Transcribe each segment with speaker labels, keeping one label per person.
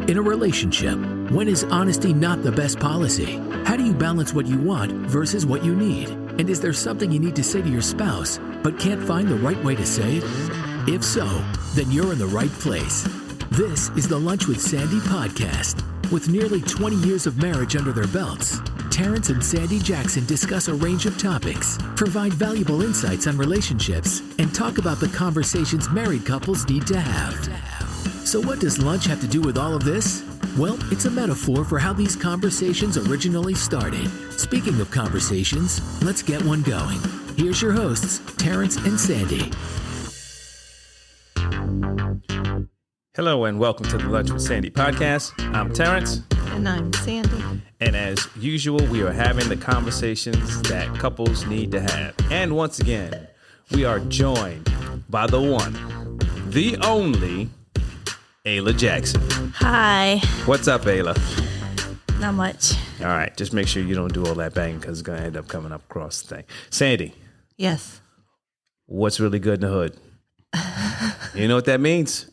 Speaker 1: In a relationship, when is honesty not the best policy? How do you balance what you want versus what you need? And is there something you need to say to your spouse, but can't find the right way to say it? If so, then you're in the right place. This is the Lunch with Sandy podcast. With nearly 20 years of marriage under their belts, Terrance and Sandy Jackson discuss a range of topics, provide valuable insights on relationships, and talk about the conversations married couples need to have. So what does lunch have to do with all of this? Well, it's a metaphor for how these conversations originally started. Speaking of conversations, let's get one going. Here's your hosts, Terrance and Sandy.
Speaker 2: Hello and welcome to the Lunch with Sandy podcast. I'm Terrance.
Speaker 3: And I'm Sandy.
Speaker 2: And as usual, we are having the conversations that couples need to have. And once again, we are joined by the one, the only, Ayla Jackson.
Speaker 3: Hi.
Speaker 2: What's up, Ayla?
Speaker 3: Not much.
Speaker 2: All right, just make sure you don't do all that banging because it's going to end up coming up across the thing. Sandy.
Speaker 3: Yes.
Speaker 2: What's really good in the hood? You know what that means?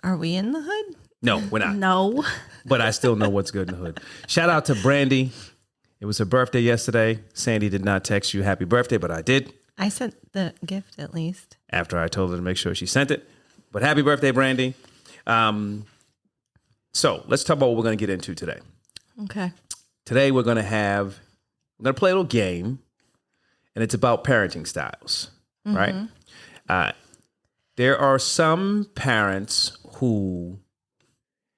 Speaker 3: Are we in the hood?
Speaker 2: No, we're not.
Speaker 3: No.
Speaker 2: But I still know what's good in the hood. Shout out to Brandy. It was her birthday yesterday. Sandy did not text you happy birthday, but I did.
Speaker 3: I sent the gift at least.
Speaker 2: After I told her to make sure she sent it. But happy birthday, Brandy. So let's talk about what we're going to get into today.
Speaker 3: Okay.
Speaker 2: Today we're going to play a little game, and it's about parenting styles, right? There are some parents who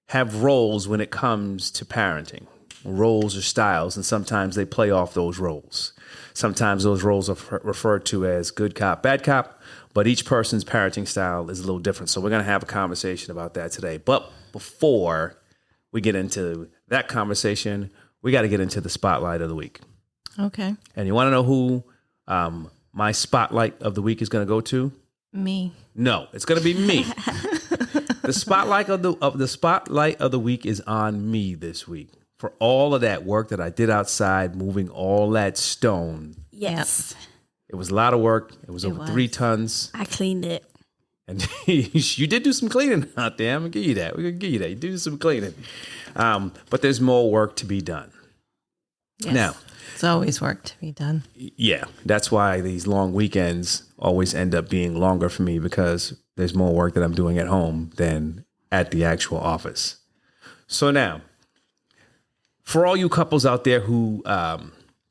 Speaker 2: have roles when it comes to parenting, roles or styles, and sometimes they play off those roles. Sometimes those roles are referred to as good cop, bad cop, but each person's parenting style is a little different. So we're going to have a conversation about that today. But before we get into that conversation, we got to get into the spotlight of the week.
Speaker 3: Okay.
Speaker 2: And you want to know who my spotlight of the week is going to go to?
Speaker 3: Me.
Speaker 2: No, it's going to be me. The spotlight of the week is on me this week for all of that work that I did outside, moving all that stone.
Speaker 4: Yes.
Speaker 2: It was a lot of work. It was over 3 tons.
Speaker 4: I cleaned it.
Speaker 2: And you did do some cleaning out there. I'm going to give you that. We're going to give you that. You do some cleaning. But there's more work to be done.
Speaker 3: Yes.
Speaker 2: Now,
Speaker 3: it's always work to be done.
Speaker 2: Yeah, that's why these long weekends always end up being longer for me because there's more work that I'm doing at home than at the actual office. So now, for all you couples out there who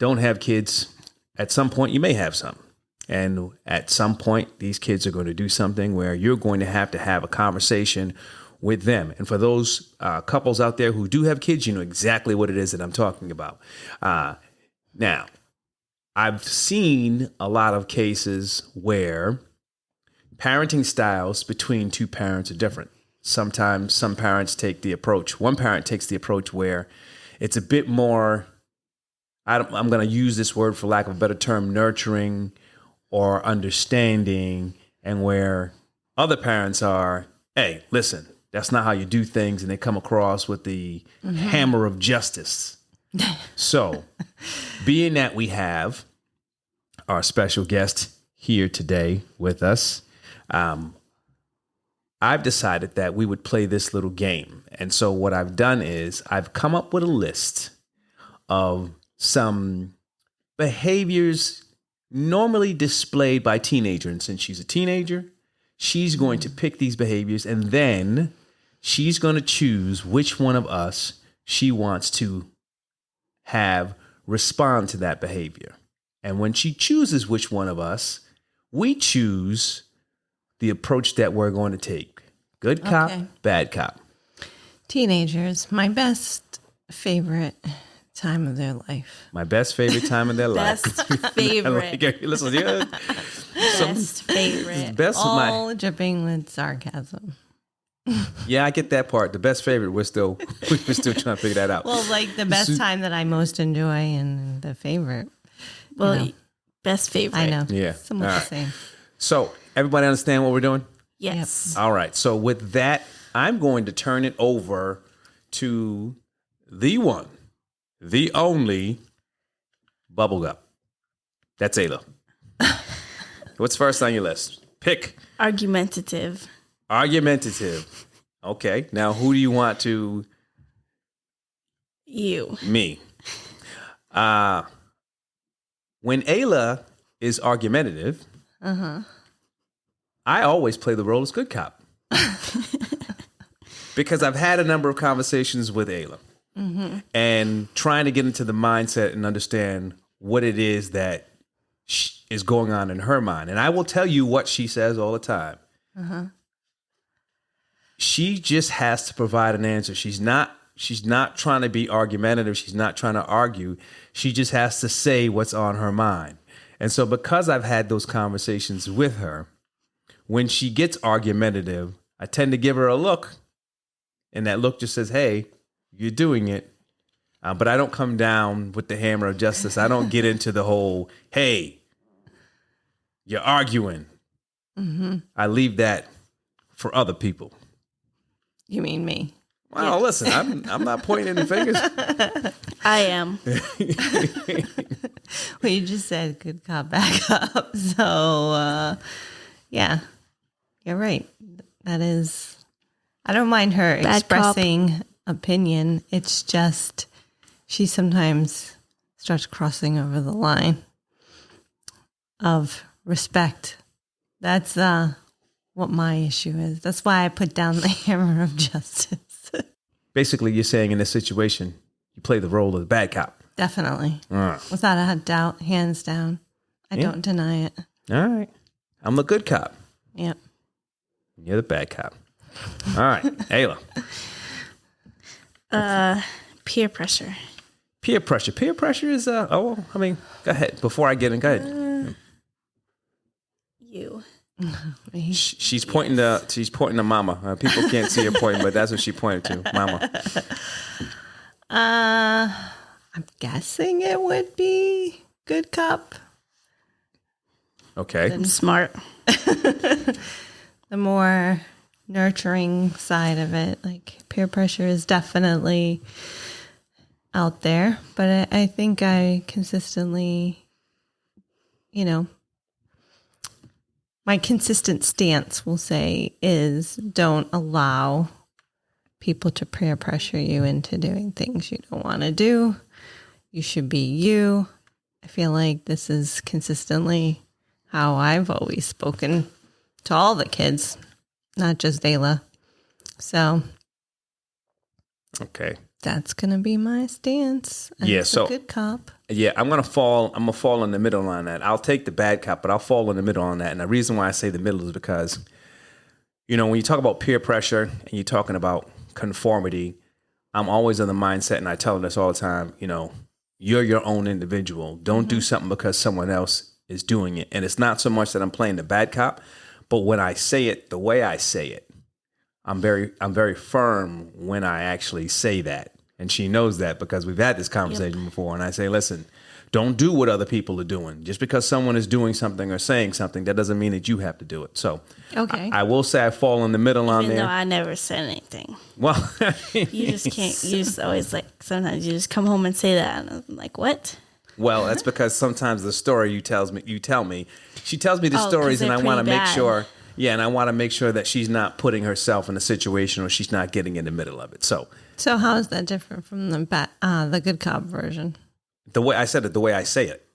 Speaker 2: don't have kids, at some point you may have some. And at some point, these kids are going to do something where you're going to have a conversation with them. And for those couples out there who do have kids, you know exactly what it is that I'm talking about. Now, I've seen a lot of cases where parenting styles between two parents are different. Sometimes some parents take the approach. One parent takes the approach where it's a bit more, I'm going to use this word for lack of a better term, nurturing or understanding, and where other parents are, hey, listen, that's not how you do things, and they come across with the hammer of justice. So, being that we have our special guest here today with us, I've decided that we would play this little game. And so what I've done is I've come up with a list of some behaviors normally displayed by teenagers. And since she's a teenager, she's going to pick these behaviors, and then she's going to choose which one of us she wants to have respond to that behavior. And when she chooses which one of us, we choose the approach that we're going to take. Good cop, bad cop.
Speaker 3: Teenagers, my best favorite time of their life.
Speaker 2: My best favorite time of their life.
Speaker 4: Best favorite.
Speaker 2: Listen, yeah.
Speaker 4: Best favorite.
Speaker 2: Best of my.
Speaker 3: All dripping with sarcasm.
Speaker 2: Yeah, I get that part. The best favorite, we're still trying to figure that out.
Speaker 3: Well, like the best time that I most enjoy and the favorite.
Speaker 4: Well, best favorite.
Speaker 3: I know.
Speaker 2: Yeah.
Speaker 3: Somewhat the same.
Speaker 2: So, everybody understand what we're doing?
Speaker 4: Yes.
Speaker 2: All right. So, with that, I'm going to turn it over to the one, the only Bubblegum. That's Ayla. What's first on your list? Pick.
Speaker 4: Argumentative.
Speaker 2: Argumentative. Okay. Now, who do you want to?
Speaker 4: You.
Speaker 2: Me. When Ayla is argumentative, I always play the role as good cop. Because I've had a number of conversations with Ayla and trying to get into the mindset and understand what it is that is going on in her mind. And I will tell you what she says all the time. She just has to provide an answer. She's not trying to be argumentative. She's not trying to argue. She just has to say what's on her mind. And so because I've had those conversations with her, when she gets argumentative, I tend to give her a look. And that look just says, hey, you're doing it. But I don't come down with the hammer of justice. I don't get into the whole, hey, you're arguing. I leave that for other people.
Speaker 3: You mean me?
Speaker 2: Well, listen, I'm not pointing any fingers.
Speaker 4: I am.
Speaker 3: Well, you just said good cop, bad cop. So, yeah, you're right. That is, I don't mind her
Speaker 4: Bad
Speaker 3: expressing opinion. It's just she sometimes starts crossing over the line of respect. That's what my issue is. That's why I put down the hammer of justice.
Speaker 2: Basically, you're saying in this situation, you play the role of the bad cop.
Speaker 3: Definitely. Without a doubt, hands down. I don't deny it.
Speaker 2: All right. I'm the good cop.
Speaker 3: Yep.
Speaker 2: You're the bad cop. All right. Ayla.
Speaker 4: Peer pressure.
Speaker 2: Peer pressure. Peer pressure is, go ahead. Before I get in, go ahead.
Speaker 4: You.
Speaker 2: She's pointing to Mama. People can't see her pointing, but that's what she pointed to, Mama.
Speaker 3: I'm guessing it would be good cop.
Speaker 2: Okay.
Speaker 4: I'm smart.
Speaker 3: The more nurturing side of it, like peer pressure is definitely out there, but I think I consistently, my consistent stance, we'll say, is don't allow people to peer pressure you into doing things you don't want to do. You should be you. I feel like this is consistently how I've always spoken to all the kids, not just Ayla. So,
Speaker 2: okay.
Speaker 3: That's going to be my stance.
Speaker 2: Yeah,
Speaker 3: As
Speaker 2: so
Speaker 3: a good cop.
Speaker 2: Yeah, I'm gonna fall in the middle on that. I'll take the bad cop, but I'll fall in the middle on that. And the reason why I say the middle is because, when you talk about peer pressure and you're talking about conformity, I'm always in the mindset, and I tell them this all the time, you're your own individual. Don't do something because someone else is doing it. And it's not so much that I'm playing the bad cop, but when I say it, the way I say it, I'm very firm when I actually say that. And she knows that because we've had this conversation before. And I say, listen, don't do what other people are doing. Just because someone is doing something or saying something, that doesn't mean that you have to do it. So
Speaker 3: okay.
Speaker 2: I will say I fall in the middle on
Speaker 4: Even
Speaker 2: there.
Speaker 4: though I never said anything.
Speaker 2: Well,
Speaker 4: You just can't. You just always sometimes you just come home and say that. And I'm like, what?
Speaker 2: Well, that's because sometimes the story she tells me the stories, and I want to make sure. Yeah, and I want to make sure that she's not putting herself in a situation or she's not getting in the middle of it. So
Speaker 3: how is that different from the good cop version?
Speaker 2: The way I said it, the way I say it.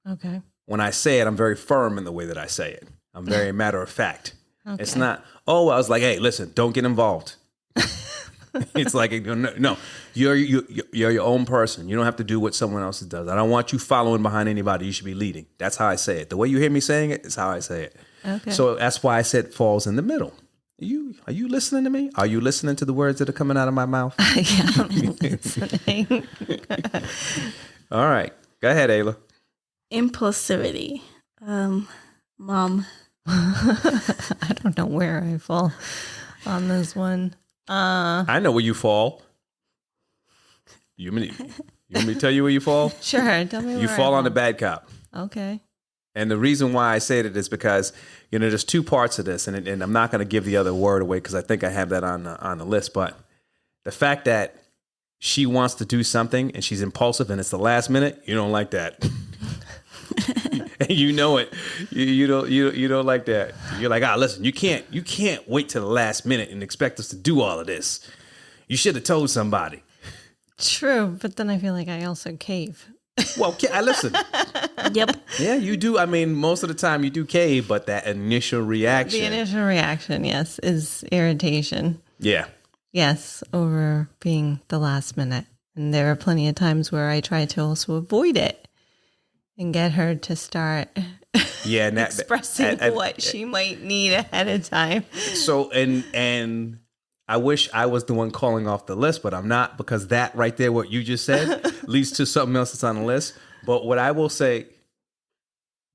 Speaker 3: Okay.
Speaker 2: When I say it, I'm very firm in the way that I say it. I'm very matter of fact.
Speaker 3: Okay.
Speaker 2: It's not, I was like, hey, listen, don't get involved. It's like, no, you're your own person. You don't have to do what someone else does. I don't want you following behind anybody. You should be leading. That's how I say it. The way you hear me saying it is how I say it.
Speaker 3: Okay.
Speaker 2: So that's why I said falls in the middle. Are you listening to me? Are you listening to the words that are coming out of my mouth?
Speaker 3: Yeah, I'm listening.
Speaker 2: All right. Go ahead, Ayla.
Speaker 4: Impulsivity. Mom.
Speaker 3: I don't know where I fall on this one.
Speaker 2: I know where you fall. You want me to tell you where you fall?
Speaker 3: Sure. Tell me where
Speaker 2: You fall on the bad cop.
Speaker 3: Okay.
Speaker 2: And the reason why I say it is because, there's two parts of this, and I'm not going to give the other word away because I think I have that on the list. But the fact that she wants to do something and she's impulsive and it's the last minute, you don't like that. and you know it. You don't like that. You're like, listen, you can't wait till the last minute and expect us to do all of this. You should have told somebody.
Speaker 3: True, but then I feel like I also cave.
Speaker 2: Well, I listen.
Speaker 4: Yep.
Speaker 2: Yeah, you do. I mean, most of the time you do cave, but that initial reaction.
Speaker 3: The initial reaction, yes, is irritation.
Speaker 2: Yeah.
Speaker 3: Yes, over being the last minute. And there are plenty of times where I try to also avoid it and get her to start expressing what she might need ahead of time.
Speaker 2: So, and I wish I was the one calling off the list, but I'm not, because that right there, what you just said, leads to something else that's on the list. But what I will say,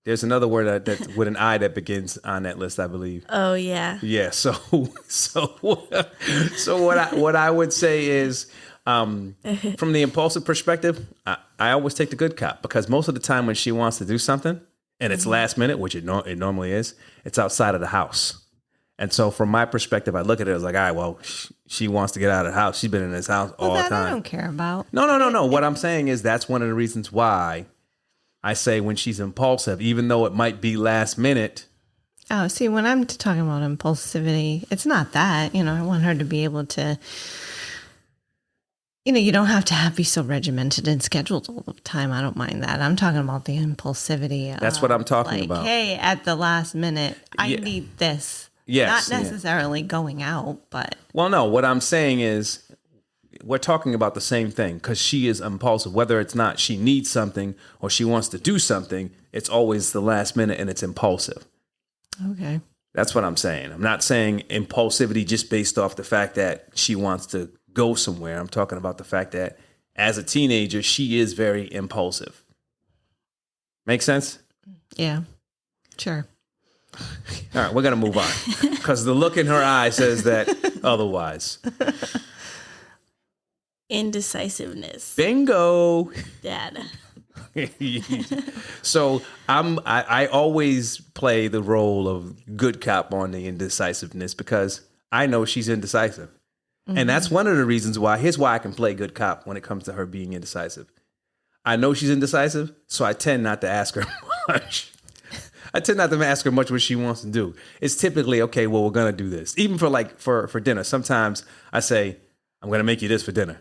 Speaker 2: there's another word that with an I that begins on that list, I believe.
Speaker 4: Oh yeah.
Speaker 2: Yeah. So what I would say is, from the impulsive perspective, I always take the good cop, because most of the time when she wants to do something and it's last minute, which it normally is, it's outside of the house. And so from my perspective, I look at it as like, all right, well, she wants to get out of the house. She's been in this house all the time.
Speaker 3: I don't care about.
Speaker 2: No. What I'm saying is that's one of the reasons why I say when she's impulsive, even though it might be last minute.
Speaker 3: Oh, see, when I'm talking about impulsivity, it's not that. I want her to be able to, you don't have to be so regimented and scheduled all the time. I don't mind that. I'm talking about the impulsivity.
Speaker 2: That's what I'm talking about.
Speaker 3: Hey, at the last minute, I need this.
Speaker 2: Yes.
Speaker 3: Not necessarily going out, but.
Speaker 2: Well, no, what I'm saying is we're talking about the same thing, because she is impulsive. Whether it's not she needs something or she wants to do something, it's always the last minute and it's impulsive.
Speaker 3: Okay.
Speaker 2: That's what I'm saying. I'm not saying impulsivity just based off the fact that she wants to go somewhere. I'm talking about the fact that as a teenager, she is very impulsive. Make sense?
Speaker 3: Yeah, sure.
Speaker 2: All right, we're going to move on, because the look in her eye says that otherwise.
Speaker 4: Indecisiveness.
Speaker 2: Bingo.
Speaker 4: Dad.
Speaker 2: So I always play the role of good cop on the indecisiveness, because I know she's indecisive. Mm-hmm. And that's one of the reasons why. Here's why I can play good cop when it comes to her being indecisive. I know she's indecisive, so I tend not to ask her much. I tend not to ask her much what she wants to do. It's typically, okay, well, we're going to do this. Even for dinner. Sometimes I say, I'm going to make you this for dinner.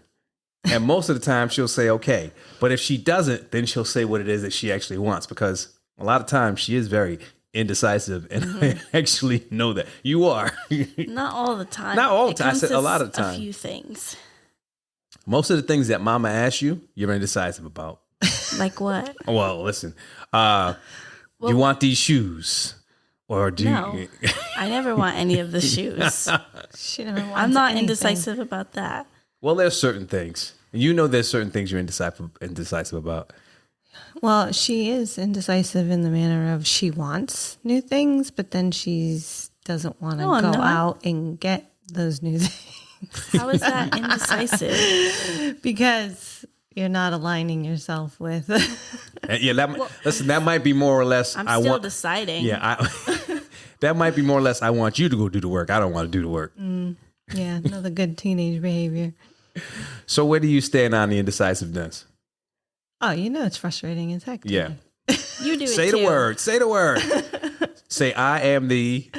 Speaker 2: And most of the time she'll say, okay. But if she doesn't, then she'll say what it is that she actually wants, because a lot of times she is very indecisive. And I actually know that. You are.
Speaker 4: Not all the time.
Speaker 2: Not all the time. I said a lot of the time.
Speaker 4: A few things.
Speaker 2: Most of the things that mama asks you, you're indecisive about.
Speaker 4: Like what?
Speaker 2: Well, listen. You want these shoes? Or do you?
Speaker 4: I never want any of the shoes.
Speaker 3: She never wants
Speaker 4: I'm not
Speaker 3: anything.
Speaker 4: indecisive about that.
Speaker 2: Well, there's certain things. There's certain things you're indecisive about.
Speaker 3: Well, she is indecisive in the manner of she wants new things, but then she doesn't want to go out and get those new things.
Speaker 4: How is that indecisive?
Speaker 3: Because you're not aligning yourself with.
Speaker 2: Listen, that might be more or less.
Speaker 4: I'm still deciding.
Speaker 2: Yeah, that might be more or less. I want you to go do the work. I don't want to do the work.
Speaker 3: Yeah, another good teenage behavior.
Speaker 2: So where do you stand on the indecisiveness?
Speaker 3: Oh, it's frustrating as heck.
Speaker 2: Yeah.
Speaker 4: You do it
Speaker 2: Say
Speaker 4: too.
Speaker 2: the word. Say the word. Say, I am the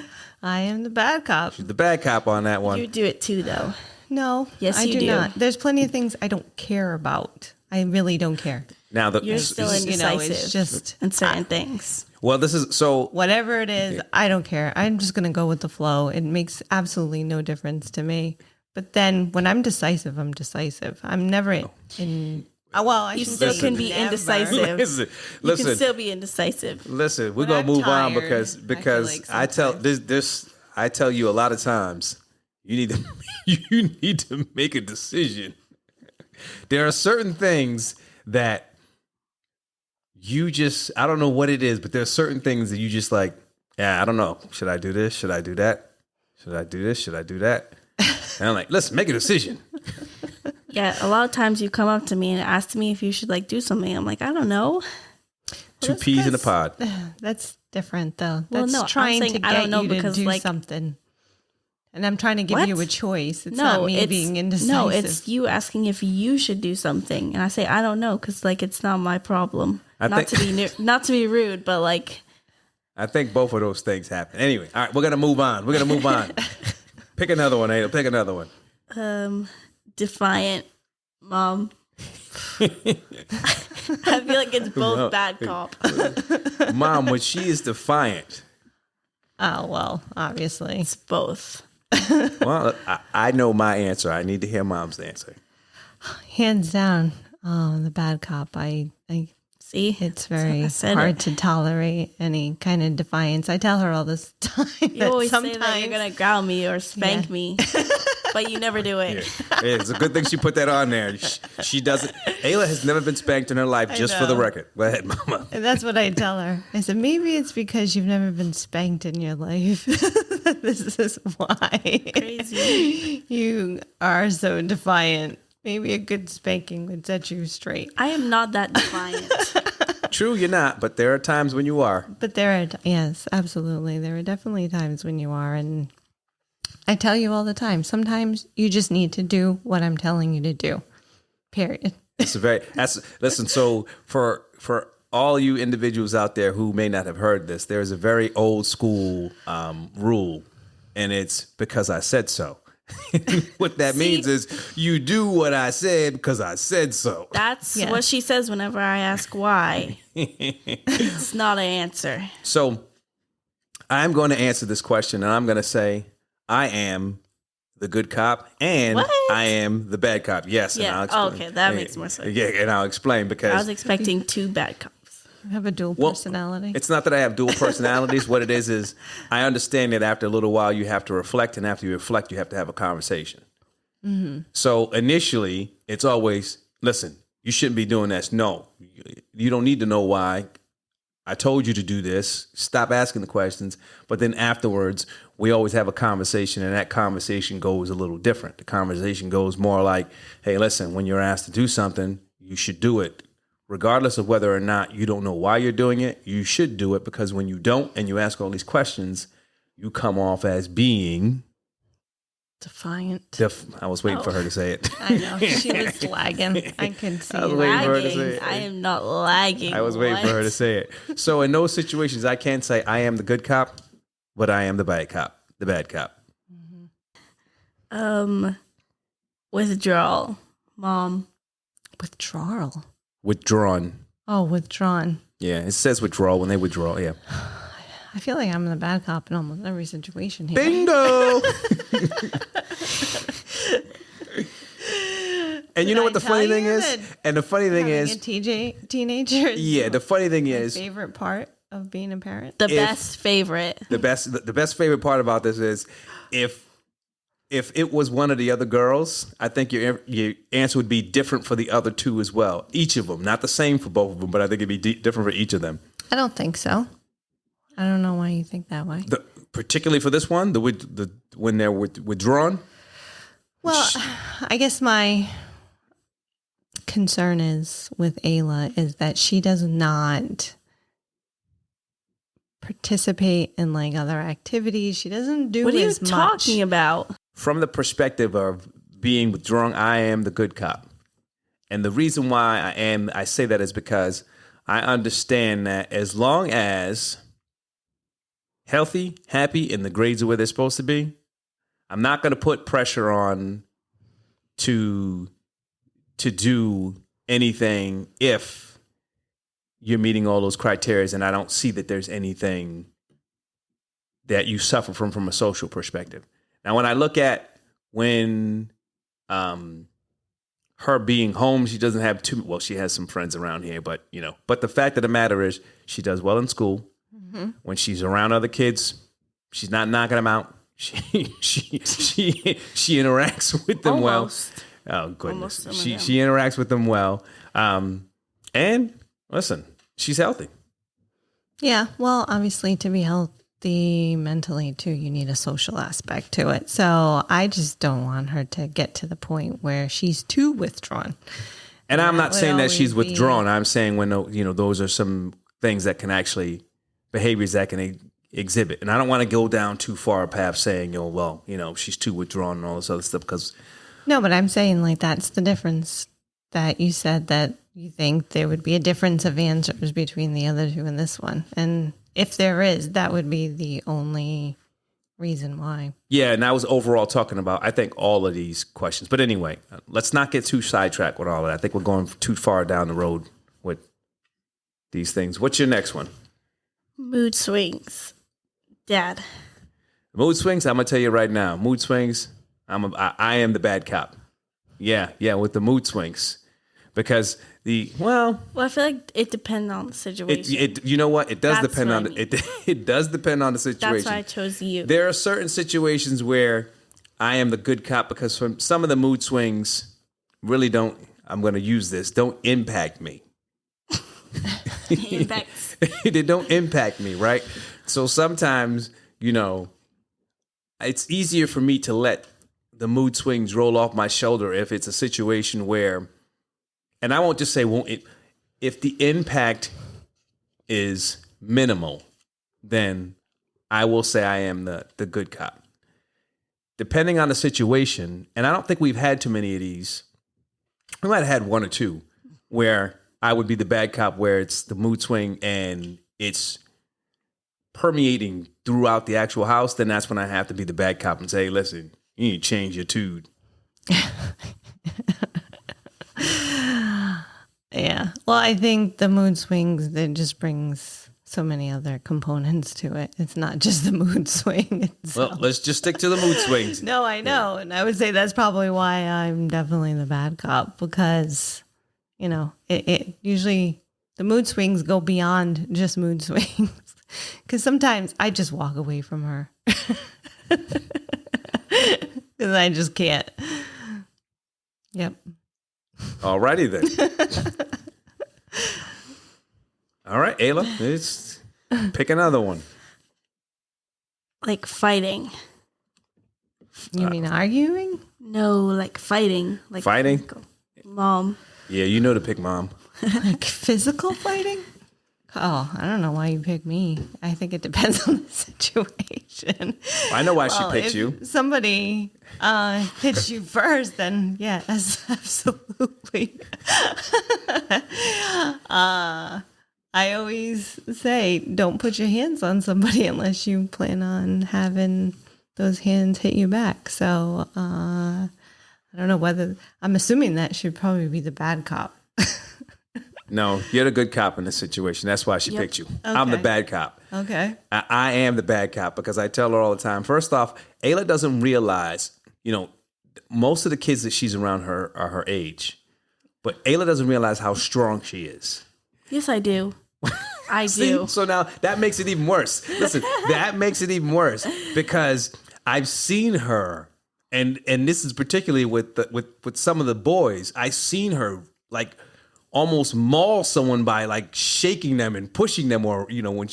Speaker 3: bad cop.
Speaker 2: She's the bad cop on that one.
Speaker 4: You do it too, though.
Speaker 3: No.
Speaker 4: Yes,
Speaker 3: I
Speaker 4: you do.
Speaker 3: not. There's plenty of things I don't care about. I really don't care.
Speaker 2: Now,
Speaker 4: You're still indecisive
Speaker 3: it's just
Speaker 4: in certain things.
Speaker 2: Well, this is so.
Speaker 3: Whatever it is, I don't care. I'm just going to go with the flow. It makes absolutely no difference to me. But then when I'm decisive, I'm decisive. I'm never in. Well,
Speaker 4: you still can be indecisive.
Speaker 2: Listen.
Speaker 4: You can still be indecisive.
Speaker 2: Listen, we're gonna move on because I tell this. I tell you a lot of times, you need to make a decision. There are certain things that you just, I don't know what it is, but there are certain things that you just like, yeah, I don't know. Should I do this? Should I do that? Should I do this? Should I do that? And I'm like, listen, make a decision.
Speaker 4: Yeah, a lot of times you come up to me and ask me if you should do something. I'm like, I don't know.
Speaker 2: Two peas in a pod.
Speaker 3: That's different though.
Speaker 4: Well,
Speaker 3: That's
Speaker 4: no,
Speaker 3: trying to
Speaker 4: I
Speaker 3: get
Speaker 4: don't know
Speaker 3: you
Speaker 4: because
Speaker 3: to do something. And I'm trying to give you a choice. It's not me being indecisive.
Speaker 4: No, it's you asking if you should do something. And I say, I don't know, because it's not my problem. Not to be rude, but like
Speaker 2: I think both of those things happen. Anyway, all right, we're gonna move on. Pick another one, Ayla. Pick another one.
Speaker 4: Defiant mom. I feel like it's both bad cop.
Speaker 2: Mom, when she is defiant.
Speaker 3: Oh, well, obviously.
Speaker 4: It's both.
Speaker 2: Well, I know my answer. I need to hear Mom's answer.
Speaker 3: Hands down, the bad cop. I
Speaker 4: See?
Speaker 3: it's very hard to tolerate any kind of defiance. I tell her all this time.
Speaker 4: You always say that you're going to ground me or spank me, but you never do it.
Speaker 2: Yeah. It's a good thing she put that on there. She doesn't. Ayla has never been spanked in her life, just for the record. Go ahead, Mama.
Speaker 3: And that's what I tell her. I said, maybe it's because you've never been spanked in your life. This is why.
Speaker 4: Crazy.
Speaker 3: You are so defiant. Maybe a good spanking would set you straight.
Speaker 4: I am not that defiant.
Speaker 2: True, you're not, but there are times when you are.
Speaker 3: But yes, absolutely. There are definitely times when you are. And I tell you all the time, sometimes you just need to do what I'm telling you to do. Period.
Speaker 2: Listen, so for all you individuals out there who may not have heard this, there's a very old school rule, and it's because I said so. What that means is you do what I said because I said so.
Speaker 4: That's what she says whenever I ask why. It's not an answer.
Speaker 2: So I'm going to answer this question, and I'm going to say I am the good cop and I am the bad cop. Yes.
Speaker 4: Yeah.
Speaker 2: And I'll
Speaker 4: explain. Okay, that makes more sense.
Speaker 2: Yeah, and I'll explain because
Speaker 4: I was expecting two bad cops.
Speaker 3: You have a dual personality.
Speaker 2: It's not that I have dual personalities. What it is I understand that after a little while you have to reflect, and after you reflect, you have to have a conversation. Mm-hmm. So initially, it's always, listen, you shouldn't be doing this. No, you don't need to know why. I told you to do this. Stop asking the questions. But then afterwards, we always have a conversation, and that conversation goes a little different. The conversation goes more like, hey, listen, when you're asked to do something, you should do it. Regardless of whether or not you don't know why you're doing it, you should do it, because when you don't and you ask all these questions, you come off as being
Speaker 3: defiant.
Speaker 2: I was waiting for her to say it.
Speaker 3: I know. She was lagging. I can see
Speaker 2: I was waiting for her to say
Speaker 4: Lagging.
Speaker 2: it.
Speaker 4: I am not lagging.
Speaker 2: I was waiting for her to say it. So in those situations, I can't say I am the good cop, but I am the bad cop. The bad cop.
Speaker 4: Withdrawal, mom.
Speaker 3: Withdrawal.
Speaker 2: Withdrawn.
Speaker 3: Oh, withdrawn.
Speaker 2: Yeah, it says withdrawal when they withdraw. Yeah.
Speaker 3: I feel like I'm the bad cop in almost every situation here.
Speaker 2: Bingo. And you know what the funny thing is? And the funny thing is,
Speaker 3: a teenager.
Speaker 2: Yeah, the funny thing is,
Speaker 3: favorite part of being a parent.
Speaker 4: The best favorite.
Speaker 2: The best favorite part about this is if it was one of the other girls, I think your answer would be different for the other two as well. Each of them, not the same for both of them, but I think it'd be different for each of them.
Speaker 3: I don't think so. I don't know why you think that way.
Speaker 2: Particularly for this one, when they're withdrawn.
Speaker 3: Well, I guess my concern is with Ayla is that she does not participate in like other activities. She doesn't do
Speaker 4: What are you
Speaker 2: much.
Speaker 4: talking about?
Speaker 2: From the perspective of being withdrawn, I am the good cop. And the reason why I say that is because I understand that as long as healthy, happy, and the grades are where they're supposed to be, I'm not going to put pressure on to do anything if you're meeting all those criteria and I don't see that there's anything that you suffer from a social perspective. Now, when I look at when her being home, she doesn't have she has some friends around here, but the fact of the matter is she does well in school. Mm-hmm. When she's around other kids, she's not knocking them out. She interacts with them
Speaker 4: Almost.
Speaker 2: well. Oh goodness, she interacts with them well. And listen, she's healthy.
Speaker 3: Yeah, well, obviously to be healthy mentally too, you need a social aspect to it. So I just don't want her to get to the point where she's too withdrawn.
Speaker 2: And I'm not saying that she's withdrawn. I'm saying when those are some things that can actually behaviors that can exhibit. And I don't want to go down too far a path saying, she's too withdrawn and all this other stuff because.
Speaker 3: No, but I'm saying like that's the difference that you said that you think there would be a difference of answers between the other two and this one. And if there is, that would be the only reason why.
Speaker 2: Yeah, and I was overall talking about, I think, all of these questions. But anyway, let's not get too sidetracked with all of that. I think we're going too far down the road with these things. What's your next one?
Speaker 4: Mood swings. Dad.
Speaker 2: Mood swings, I'm going to tell you right now. Mood swings, I am the bad cop. Yeah, with the mood swings. Because
Speaker 4: well, I feel like it depends on the situation.
Speaker 2: You know what? It does
Speaker 4: That's
Speaker 2: depend
Speaker 4: what
Speaker 2: on
Speaker 4: I mean.
Speaker 2: it does depend on the situation.
Speaker 4: That's why I chose you.
Speaker 2: There are certain situations where I am the good cop because some of the mood swings really don't, I'm going to use this, don't impact me.
Speaker 4: Impacts.
Speaker 2: They don't impact me, right? So sometimes, it's easier for me to let the mood swings roll off my shoulder if it's a situation where, and I won't just say if the impact is minimal, then I will say I am the good cop. Depending on the situation, and I don't think we've had too many of these. We might have had one or two where I would be the bad cop, where it's the mood swing and it's permeating throughout the actual house. Then that's when I have to be the bad cop and say, hey, listen, you need to change your tune.
Speaker 3: Yeah. Well, I think the mood swings, that just brings so many other components to it. It's not just the mood swing itself.
Speaker 2: Well, let's just stick to the mood swings.
Speaker 3: No, I know. And I would say that's probably why I'm definitely the bad cop, because, it usually, the mood swings go beyond just mood swings. Because sometimes I just walk away from her. Because I just can't. Yep.
Speaker 2: Alrighty then. All right, Ayla, pick another one.
Speaker 4: Like fighting.
Speaker 3: You mean arguing?
Speaker 4: No, like fighting. Like
Speaker 2: Fighting?
Speaker 4: physical. Mom.
Speaker 2: Yeah, you know to pick mom.
Speaker 3: Like physical fighting? Oh, I don't know why you picked me. I think it depends on the situation.
Speaker 2: I know why she picked
Speaker 3: if
Speaker 2: you.
Speaker 3: Somebody hits you first, then yes, absolutely. I always say, don't put your hands on somebody unless you plan on having those hands hit you back. So I don't know whether, I'm assuming that should probably be the bad cop.
Speaker 2: No, you're the good cop in this situation. That's why she picked you. I'm the
Speaker 3: Okay.
Speaker 2: bad cop.
Speaker 3: Okay.
Speaker 2: I am the bad cop because I tell her all the time. First off, Ayla doesn't realize, most of the kids that she's around her are her age. But Ayla doesn't realize how strong she is.
Speaker 4: Yes, I do. I
Speaker 2: See?
Speaker 4: do.
Speaker 2: So now that makes it even worse. Listen, that makes it even worse because I've seen her, and this is particularly with some of the boys. I've seen her like almost maul someone by like shaking them and pushing them, or when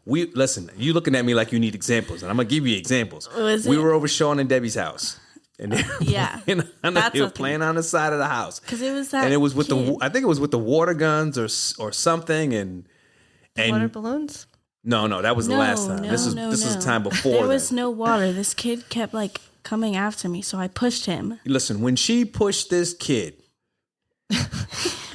Speaker 2: listen. You looking at me like you need examples, and I'm gonna give you examples. We were over Sean and Debbie's house. And they were playing on the side of the house.
Speaker 4: Because it was that
Speaker 2: and it was with
Speaker 4: kid.
Speaker 2: I think it was with the water guns or something. And
Speaker 3: Water balloons?
Speaker 2: No, that was the last time. This was the time before.
Speaker 4: There was no water. This kid kept like coming after me, so I pushed him.
Speaker 2: Listen, when she pushed this kid,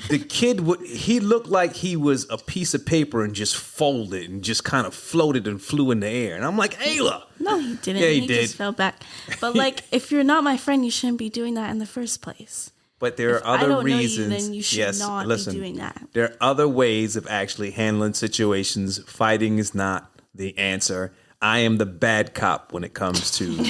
Speaker 2: the kid he looked like he was a piece of paper and just folded and just kind of floated and flew in the air. And I'm like, Ayla.
Speaker 4: No, he didn't.
Speaker 2: Yeah, he did.
Speaker 4: Just fell back. But like, if you're not my friend, you shouldn't be doing that in the first place.
Speaker 2: But there are
Speaker 4: I
Speaker 2: other
Speaker 4: don't
Speaker 2: reasons.
Speaker 4: know you, then you should not be doing that.
Speaker 2: There are other ways of actually handling situations. Fighting is not the answer. I am the bad cop when it comes to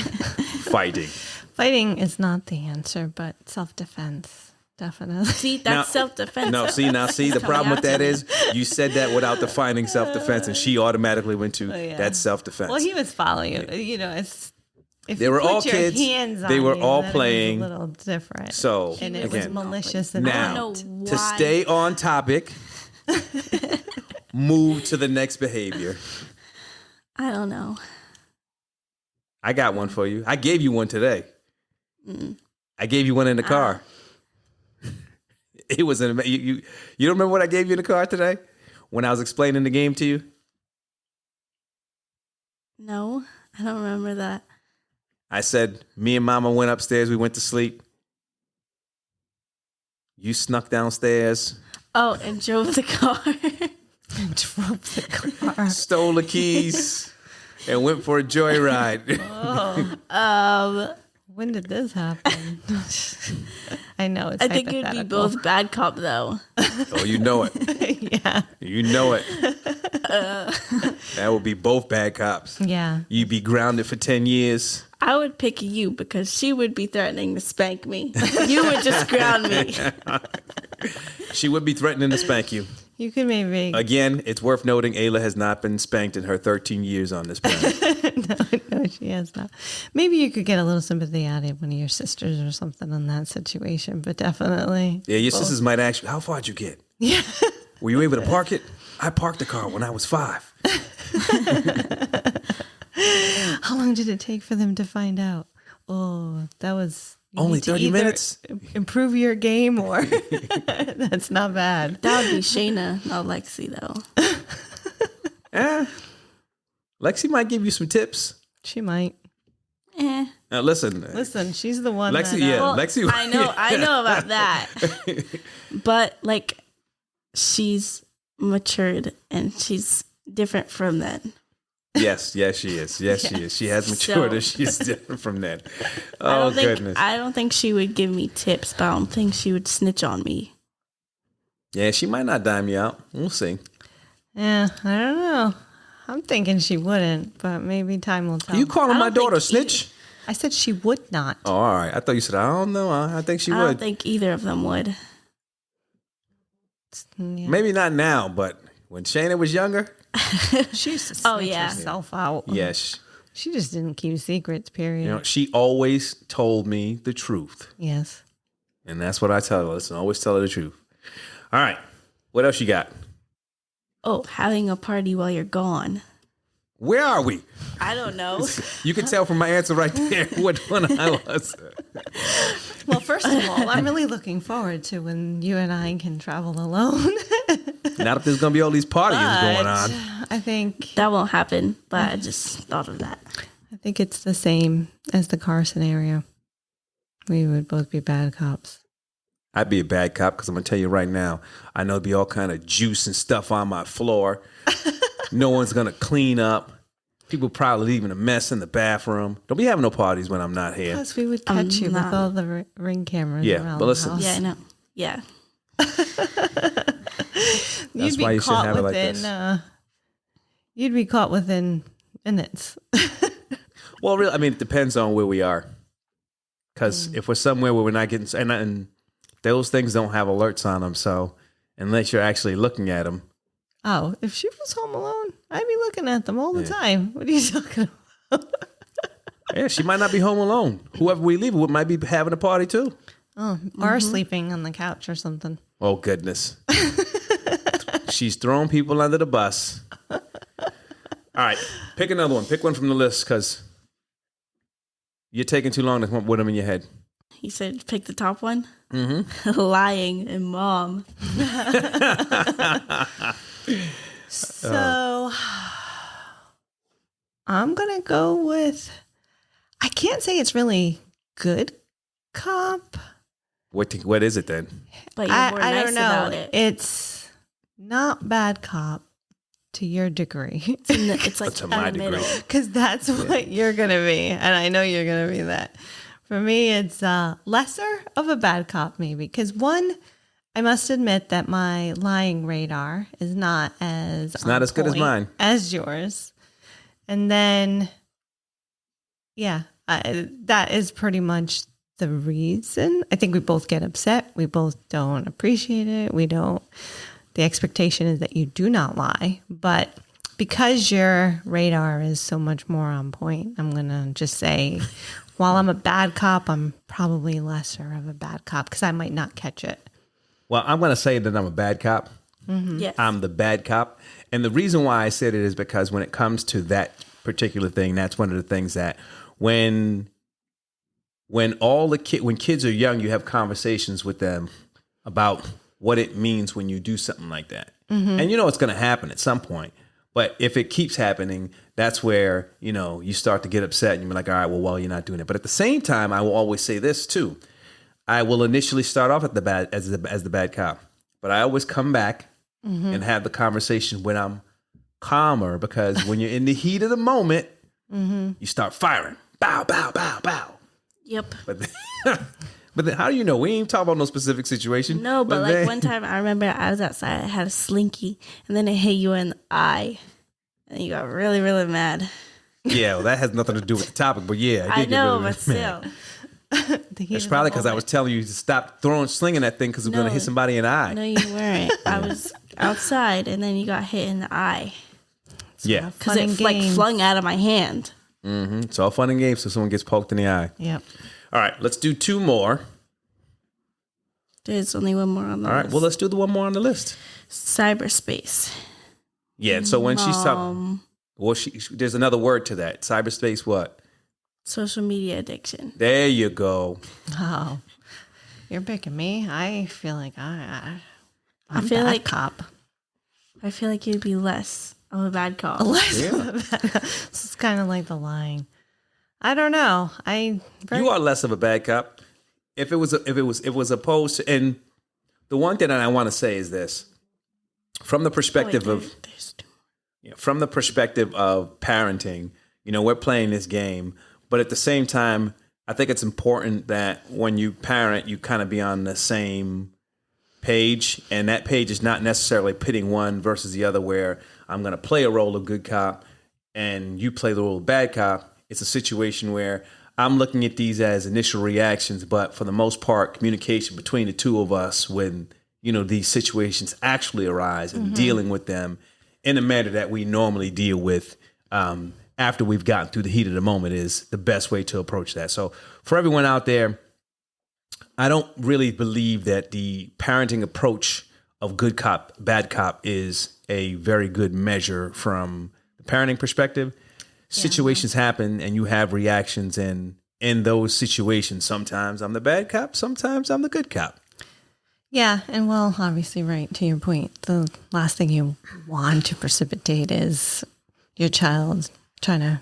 Speaker 2: fighting.
Speaker 3: Fighting is not the answer, but self-defense. Definitely.
Speaker 4: See, that's self-defense.
Speaker 2: No, see, the problem with that is you said that without defining self-defense, and she automatically went to that's self-defense.
Speaker 3: Well, he was following you. If
Speaker 2: they
Speaker 3: you
Speaker 2: were
Speaker 3: put
Speaker 2: all
Speaker 3: your
Speaker 2: kids.
Speaker 3: hands
Speaker 2: They
Speaker 3: on
Speaker 2: were
Speaker 3: you,
Speaker 2: all
Speaker 3: then
Speaker 2: playing.
Speaker 3: It was a little different.
Speaker 2: So
Speaker 3: and it
Speaker 2: again,
Speaker 3: was malicious and
Speaker 2: now
Speaker 4: know
Speaker 2: to
Speaker 4: why.
Speaker 2: stay on topic, move to the next behavior.
Speaker 4: I don't know.
Speaker 2: I got one for you. I gave you one today. I gave you one in the car. It was you don't remember what I gave you in the car today when I was explaining the game to you?
Speaker 4: No, I don't remember that.
Speaker 2: I said me and Mama went upstairs. We went to sleep. You snuck downstairs,
Speaker 4: Oh, and drove the car.
Speaker 3: Drove the car.
Speaker 2: stole the keys, and went for a joyride.
Speaker 3: When did this happen? I know it's
Speaker 4: I think it'd be both bad cop though.
Speaker 2: Oh, you know it.
Speaker 3: Yeah.
Speaker 2: You know it. That would be both bad cops.
Speaker 3: Yeah.
Speaker 2: You'd be grounded for 10 years.
Speaker 4: I would pick you because she would be threatening to spank me. You would just ground me.
Speaker 2: She would be threatening to spank you.
Speaker 3: You could maybe.
Speaker 2: Again, it's worth noting Ayla has not been spanked in her 13 years on this planet.
Speaker 3: No, she has not. Maybe you could get a little sympathy out of one of your sisters or something in that situation, but definitely.
Speaker 2: Yeah, your sisters might ask you, how far did you get?
Speaker 3: Yeah.
Speaker 2: Were you able to park it? I parked the car when I was 5.
Speaker 3: How long did it take for them to find out? Oh, that was you
Speaker 2: Only
Speaker 3: need to
Speaker 2: 30
Speaker 3: either
Speaker 2: minutes?
Speaker 3: Improve your game, or that's not bad.
Speaker 4: That would be Shayna, not Lexi though.
Speaker 2: Lexi might give you some tips.
Speaker 3: She might.
Speaker 2: Now, listen.
Speaker 3: Listen, she's the one.
Speaker 2: Lexi,
Speaker 3: that,
Speaker 2: yeah.
Speaker 4: Well,
Speaker 2: Lexi.
Speaker 4: I know about that. But like, she's matured and she's different from then.
Speaker 2: Yes, she is. She is. She has matured and she's different from that. Oh, goodness.
Speaker 4: I don't think she would give me tips, but I don't think she would snitch on me.
Speaker 2: Yeah, she might not dime you out. We'll see.
Speaker 3: Yeah, I don't know. I'm thinking she wouldn't, but maybe time will tell.
Speaker 2: Are you calling my
Speaker 4: I don't
Speaker 2: daughter a
Speaker 4: think
Speaker 2: snitch?
Speaker 3: I said she would not.
Speaker 2: Oh, all right. I thought you said, I don't know. I think she
Speaker 4: I
Speaker 2: would.
Speaker 4: don't think either of them would.
Speaker 3: Yeah.
Speaker 2: Maybe not now, but when Shayna was younger,
Speaker 3: She used to
Speaker 4: Oh,
Speaker 3: snitch
Speaker 4: yeah.
Speaker 3: herself out.
Speaker 2: yes.
Speaker 3: She just didn't keep secrets, period.
Speaker 2: You know, she always told me the truth.
Speaker 3: Yes.
Speaker 2: And that's what I tell her. Listen, always tell her the truth. All right. What else you got?
Speaker 4: Oh, having a party while you're gone.
Speaker 2: Where are we?
Speaker 4: I don't know.
Speaker 2: You can tell from my answer right there which one I was.
Speaker 3: Well, first of all, I'm really looking forward to when you and I can travel alone.
Speaker 2: Not if there's going to be all these partying going on.
Speaker 3: I think
Speaker 4: That won't happen, but I just thought of that.
Speaker 3: it's the same as the car scenario. We would both be bad cops.
Speaker 2: I'd be a bad cop because I'm going to tell you right now, I know there'd be all kind of juice and stuff on my floor. No one's going to clean up. People probably leaving a mess in the bathroom. Don't be having no parties when I'm not here.
Speaker 3: Plus, we would catch you with
Speaker 4: not.
Speaker 3: all the ring cameras
Speaker 2: Yeah,
Speaker 3: around
Speaker 2: but listen.
Speaker 3: the house.
Speaker 4: Yeah, I know. Yeah.
Speaker 2: That's why you should have it like this.
Speaker 3: You'd be caught within minutes.
Speaker 2: Well, really, I mean, it depends on where we are. Because if we're somewhere where we're not getting, and those things don't have alerts on them. So unless you're actually looking at them.
Speaker 3: Oh, if she was home alone, I'd be looking at them all the time. What are you talking about?
Speaker 2: Yeah, she might not be home alone. Whoever we leave it with might be having a party too.
Speaker 3: Oh, or sleeping on the couch or something.
Speaker 2: Oh, goodness. She's throwing people under the bus. All right, pick another one. Pick one from the list because you're taking too long to come up with them in your head.
Speaker 4: He said pick the top one. Mm-hmm. Lying and mom.
Speaker 3: So I'm going to go with, I can't say it's really good cop.
Speaker 2: What is it then?
Speaker 4: But you're more
Speaker 3: I
Speaker 4: nice
Speaker 3: don't know.
Speaker 4: about it.
Speaker 3: It's not bad cop to your degree.
Speaker 4: It's like
Speaker 2: To
Speaker 4: in
Speaker 2: my
Speaker 4: the middle.
Speaker 2: degree.
Speaker 3: Because that's what you're going to be. And I know you're going to be that. For me, it's lesser of a bad cop, maybe. Because one, I must admit that my lying radar is not as
Speaker 2: It's not as good as mine.
Speaker 3: as yours. And then, yeah, that is pretty much the reason. I think we both get upset. We both don't appreciate it. The expectation is that you do not lie. But because your radar is so much more on point, I'm going to just say, while I'm a bad cop, I'm probably lesser of a bad cop because I might not catch it.
Speaker 2: Well, I'm going to say that I'm a bad cop.
Speaker 4: Yes.
Speaker 2: I'm the bad cop. And the reason why I said it is because when it comes to that particular thing, that's one of the things that when kids are young, you have conversations with them about what it means when you do something like that. Mm-hmm. And you know it's going to happen at some point. But if it keeps happening, that's where, you start to get upset and you're like, all right, well, you're not doing it. But at the same time, I will always say this too. I will initially start off at the bad as the bad cop, but I always come back and have the conversation when I'm calmer, because when you're in the heat of the moment, you start firing. Bow, bow, bow, bow.
Speaker 4: Yep.
Speaker 2: But then how do you know? We ain't talking about no specific situation.
Speaker 4: No, but like
Speaker 2: then,
Speaker 4: one time I remember I was outside, I had a slinky, and then it hit you in the eye, and you got really, really mad.
Speaker 2: Yeah, well, that has nothing to do with the topic, but yeah,
Speaker 4: I
Speaker 2: did get
Speaker 4: know,
Speaker 2: really
Speaker 4: but still.
Speaker 2: mad. It's probably because I was telling you to stop slinging that thing because it's going to hit somebody in the eye.
Speaker 4: No, you weren't. I was outside, and then you got hit in the eye.
Speaker 2: Yeah.
Speaker 4: Because it like flung out of my hand.
Speaker 2: It's all fun and games, so someone gets poked in the eye.
Speaker 3: Yep.
Speaker 2: All right, let's do 2 more.
Speaker 4: There's only one more on the list.
Speaker 2: All right, well, let's do the one more on the list.
Speaker 4: Cyberspace.
Speaker 2: Yeah, and so when she's talking, well, there's another word to that. Cyberspace, what?
Speaker 4: Social media addiction.
Speaker 2: There you go.
Speaker 3: Oh, you're picking me. I feel like I'm
Speaker 4: I feel
Speaker 3: bad
Speaker 4: like
Speaker 3: cop.
Speaker 4: I feel like you'd be less of a bad cop.
Speaker 3: This is kind of like the line. I don't know.
Speaker 2: You are less of a bad cop. If it was opposed to, and the one thing that I want to say is this, from the perspective from the perspective of parenting, we're playing this game, but at the same time, I think it's important that when you parent, you kind of be on the same page, and that page is not necessarily pitting one versus the other, where I'm going to play a role of good cop and you play the role of bad cop. It's a situation where I'm looking at these as initial reactions, but for the most part, communication between the two of us when, these situations actually arise and dealing with them in a manner that we normally deal with after we've gotten through the heat of the moment is the best way to approach that. So for everyone out there, I don't really believe that the parenting approach of good cop, bad cop is a very good measure from the parenting perspective. Situations happen and you have reactions, and in those situations, sometimes I'm the bad cop, sometimes I'm the good cop.
Speaker 3: Yeah, and well, obviously, right, to your point, the last thing you want to precipitate is your child trying to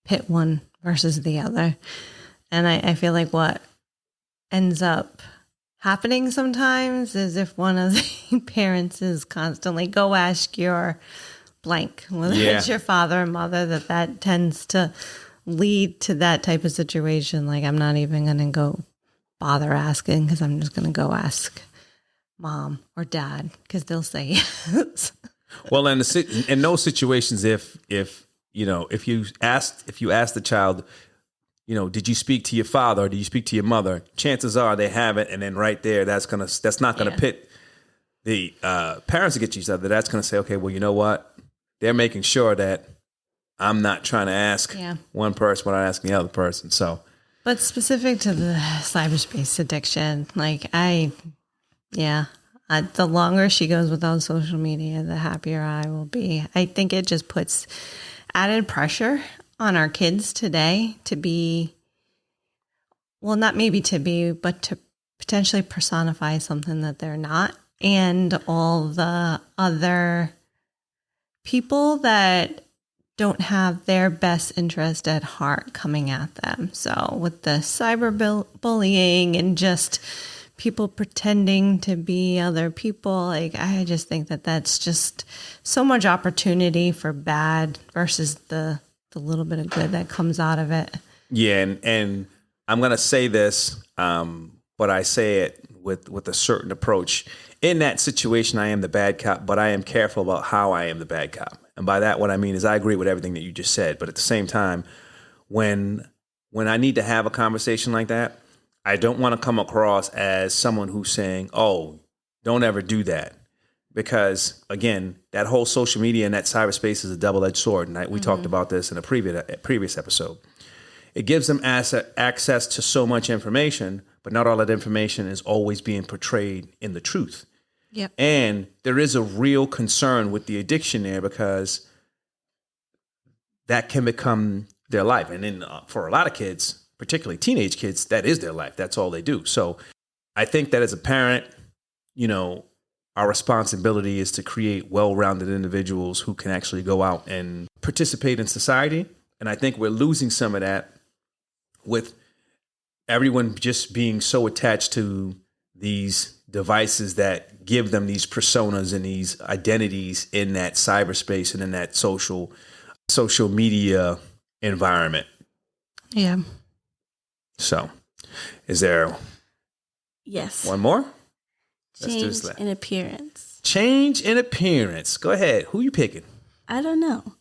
Speaker 3: pit one versus the other. And I feel like what ends up happening sometimes is if one of the parents is constantly, go ask your blank, whether it's your father or mother, that tends to lead to that type of situation. Like, I'm not even going to go bother asking because I'm just going to go ask mom or dad because they'll say yes.
Speaker 2: Well, in those situations, if you ask the child, did you speak to your father or did you speak to your mother? Chances are they haven't, and then right there, that's not gonna pit the parents against each other. That's gonna say, okay, well, you know what? They're making sure that I'm not trying to ask one person when I'm asking the other person. So,
Speaker 3: but specific to the cyberspace addiction, like the longer she goes without social media, the happier I will be. I think it just puts added pressure on our kids today to be, well, not maybe to be, but to potentially personify something that they're not. And all the other people that don't have their best interest at heart coming at them. So with the cyberbullying and just people pretending to be other people, like I just think that that's just so much opportunity for bad versus the little bit of good that comes out of it.
Speaker 2: Yeah, and I'm gonna say this, but I say it with a certain approach. In that situation, I am the bad cop, but I am careful about how I am the bad cop. And by that, what I mean is I agree with everything that you just said. But at the same time, when I need to have a conversation like that, I don't want to come across as someone who's saying, oh, don't ever do that. Because, again, that whole social media and that cyberspace is a double-edged sword. And we talked about this in a previous episode. It gives them access to so much information, but not all that information is always being portrayed in the truth.
Speaker 3: Yep.
Speaker 2: And there is a real concern with the addiction there because that can become their life. And then for a lot of kids, particularly teenage kids, that is their life. That's all they do. So I think that as a parent, our responsibility is to create well-rounded individuals who can actually go out and participate in society. And I think we're losing some of that with everyone just being so attached to these devices that give them these personas and these identities in that cyberspace and in that social media environment.
Speaker 3: Yeah.
Speaker 2: So, is there
Speaker 4: Yes.
Speaker 2: one more?
Speaker 4: Change in appearance.
Speaker 2: Change in appearance. Go ahead. Who you picking?
Speaker 4: I don't know.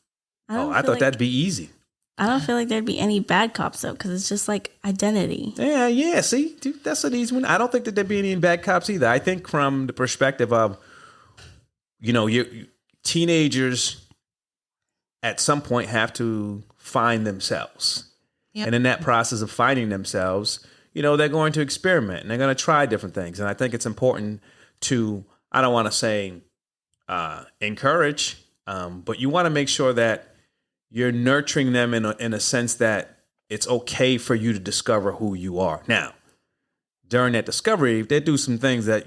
Speaker 2: I thought that'd be easy.
Speaker 4: I don't feel like there'd be any bad cops though, because it's just like identity.
Speaker 2: Yeah. See, dude, that's an easy one. I don't think that there'd be any bad cops either. I think from the perspective of, your teenagers at some point have to find themselves.
Speaker 3: Yep.
Speaker 2: And in that process of finding themselves, they're going to experiment and they're going to try different things. And I think it's important to, I don't want to say encourage, but you want to make sure that you're nurturing them in a sense that it's okay for you to discover who you are. Now, during that discovery, if they do some things that,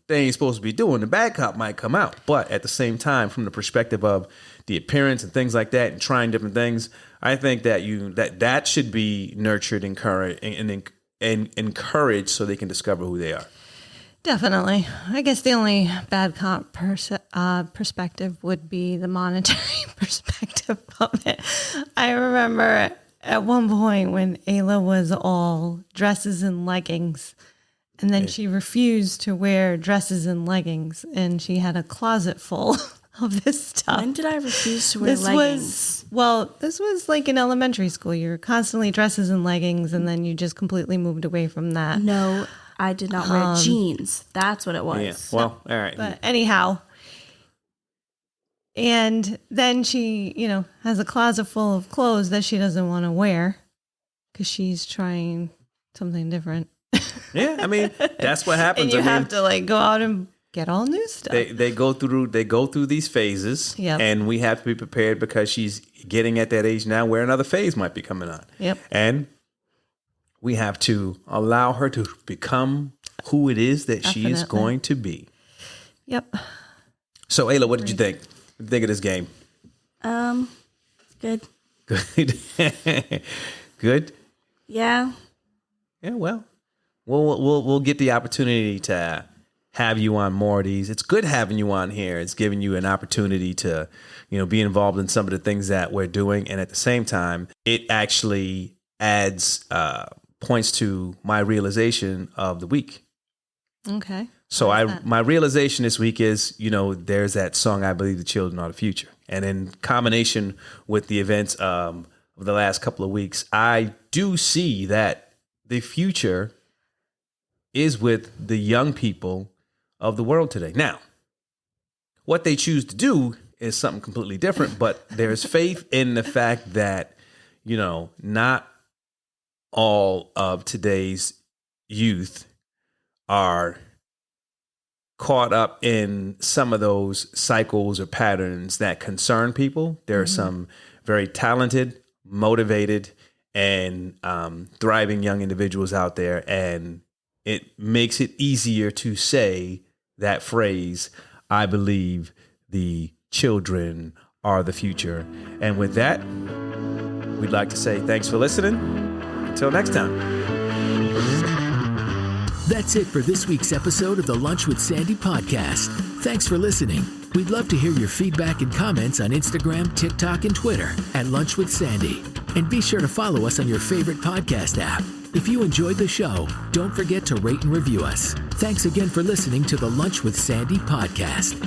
Speaker 2: they ain't supposed to be doing, the bad cop might come out. But at the same time, from the perspective of the appearance and things like that and trying different things, I think that that should be nurtured, encouraged, and encouraged so they can discover who they are.
Speaker 3: Definitely. I guess the only bad cop perspective would be the monetary perspective of it. I remember at one point when Ayla was all dresses and leggings, and then she refused to wear dresses and leggings, and she had a closet full of this stuff.
Speaker 4: When did I refuse to wear leggings?
Speaker 3: This was like in elementary school. You were constantly dresses and leggings, and then you just completely moved away from that.
Speaker 4: No, I did not wear jeans. That's what it was.
Speaker 2: Yeah. Well, all right.
Speaker 3: But anyhow, and then she, has a closet full of clothes that she doesn't want to wear because she's trying something different.
Speaker 2: Yeah, I mean, that's what happens.
Speaker 3: And you have to go out and get all new stuff.
Speaker 2: They go through these phases,
Speaker 3: Yep.
Speaker 2: And we have to be prepared because she's getting at that age now where another phase might be coming on.
Speaker 3: Yep.
Speaker 2: And we have to allow her to become who it is that she is going to be.
Speaker 3: Yep.
Speaker 2: So, Ayla, what did you think? What did you think of this game?
Speaker 4: Good.
Speaker 2: Good. Good.
Speaker 4: Yeah.
Speaker 2: Yeah. Well, we'll get the opportunity to have you on more of these. It's good having you on here. It's giving you an opportunity to, be involved in some of the things that we're doing, and at the same time, it actually adds points to my realization of the week.
Speaker 3: Okay.
Speaker 2: So my realization this week is, there's that song, I Believe the Children Are the Future. And in combination with the events of the last couple of weeks, I do see that the future is with the young people of the world today. Now, what they choose to do is something completely different, but there's faith in the fact that, not all of today's youth are caught up in some of those cycles or patterns that concern people. There are some very talented, motivated, and thriving young individuals out there. And it makes it easier to say that phrase, I believe the children are the future. And with that, we'd like to say thanks for listening. Until next time.
Speaker 1: That's it for this week's episode of the Lunch with Sandy podcast. Thanks for listening. We'd love to hear your feedback and comments on Instagram, TikTok, and Twitter at Lunch with Sandy. And be sure to follow us on your favorite podcast app. If you enjoyed the show, don't forget to rate and review us. Thanks again for listening to the Lunch with Sandy podcast.